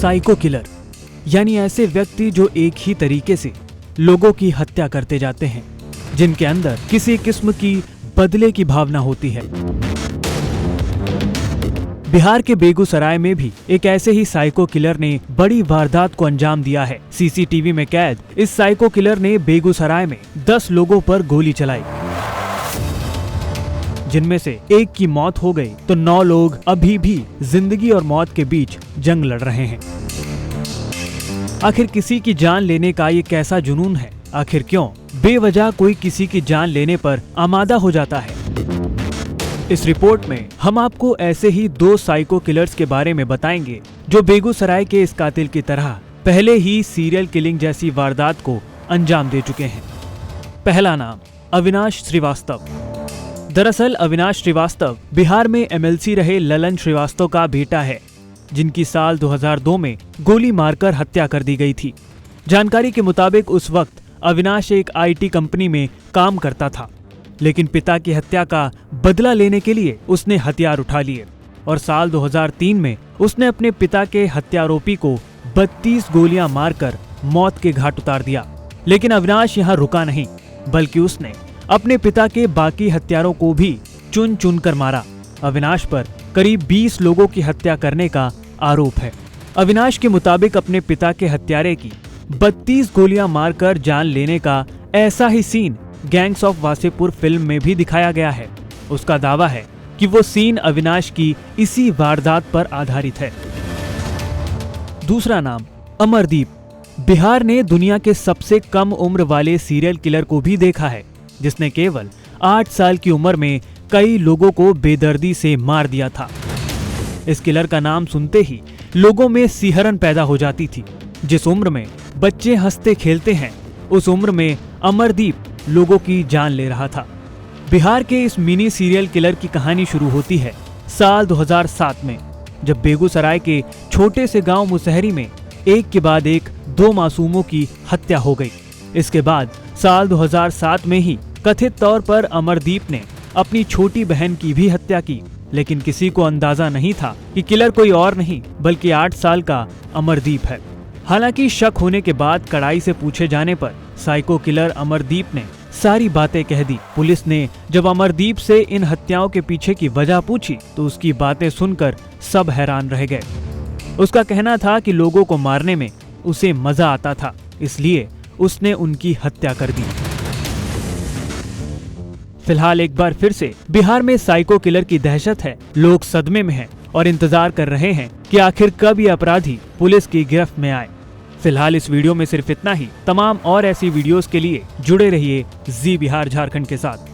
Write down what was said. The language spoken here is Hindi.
साइको किलर यानी ऐसे व्यक्ति जो एक ही तरीके से लोगों की हत्या करते जाते हैं, जिनके अंदर किसी किस्म की बदले की भावना होती है। बिहार के बेगूसराय में भी एक ऐसे ही साइको किलर ने बड़ी वारदात को अंजाम दिया है। सीसीटीवी में कैद इस साइको किलर ने बेगूसराय में 10 लोगों पर गोली चलाई, जिनमें से एक की मौत हो गई तो 9 लोग अभी भी जिंदगी और मौत के बीच जंग लड़ रहे हैं। आखिर किसी की जान लेने का ये कैसा जुनून है? आखिर क्यों बेवजह कोई किसी की जान लेने पर आमादा हो जाता है? इस रिपोर्ट में हम आपको ऐसे ही 2 साइको किलर्स के बारे में बताएंगे जो बेगूसराय के इस कातिल की तरह पहले ही सीरियल किलिंग जैसी वारदात को अंजाम दे चुके हैं। पहला नाम अविनाश श्रीवास्तव। दरअसल अविनाश श्रीवास्तव बिहार में एमएलसी रहे ललन श्रीवास्तव का बेटा है, जिनकी साल 2002 में गोली मारकर हत्या कर दी गई थी। जानकारी के मुताबिक उस वक्त अविनाश एक आईटी कंपनी में काम करता था, लेकिन पिता की हत्या का बदला लेने के लिए उसने हथियार उठा लिए और साल 2003 में उसने अपने पिता के हत्यारोपी को 32 गोलियां मारकर मौत के घाट उतार दिया। लेकिन अविनाश यहाँ रुका नहीं, बल्कि उसने अपने पिता के बाकी हत्यारों को भी चुन चुन कर मारा। अविनाश पर करीब 20 लोगों की हत्या करने का आरोप है। अविनाश के मुताबिक अपने पिता के हत्यारे की 32 गोलियां मारकर जान लेने का ऐसा ही scene gangs of Wasseypur film में भी दिखाया गया है। उसका दावा है कि वो सीन अविनाश की इसी वारदात पर आधारित है। दूसरा नाम अमरदीप। बिहार ने दुनिया के सबसे कम उम्र वाले सीरियल किलर को भी देखा है, जिसने केवल 8 साल की उम्र में कई लोगों को बेदर्दी से मार दिया था। इस किलर का नाम सुनते ही लोगों में सिहरन पैदा हो जाती थी। जिस उम्र में बच्चे हंसते खेलते हैं, उस उम्र में अमरदीप लोगों की जान ले रहा था। बिहार के इस मिनी सीरियल किलर की कहानी शुरू होती है साल 2007 में, जब बेगूसराय के छोटे से गांव मुसहरी में एक के बाद एक 2 मासूमों की हत्या हो गई। इसके बाद साल 2007 में ही कथित तौर पर अमरदीप ने अपनी छोटी बहन की भी हत्या की, लेकिन किसी को अंदाजा नहीं था कि किलर कोई और नहीं बल्कि 8 साल का अमरदीप है। हालांकि शक होने के बाद कड़ाई से पूछे जाने पर साइको किलर अमरदीप ने सारी बातें कह दी। पुलिस ने जब अमरदीप से इन हत्याओं के पीछे की वजह पूछी तो उसकी बातें सुनकर सब हैरान रह गए। उसका कहना था कि लोगों को मारने में उसे मजा आता था, इसलिए उसने उनकी हत्या कर दी। फिलहाल एक बार फिर से बिहार में साइको किलर की दहशत है। लोग सदमे में हैं और इंतजार कर रहे हैं कि आखिर कब ये अपराधी पुलिस की गिरफ्त में आए। फिलहाल इस वीडियो में सिर्फ इतना ही। तमाम और ऐसी वीडियोस के लिए जुड़े रहिए जी बिहार झारखंड के साथ।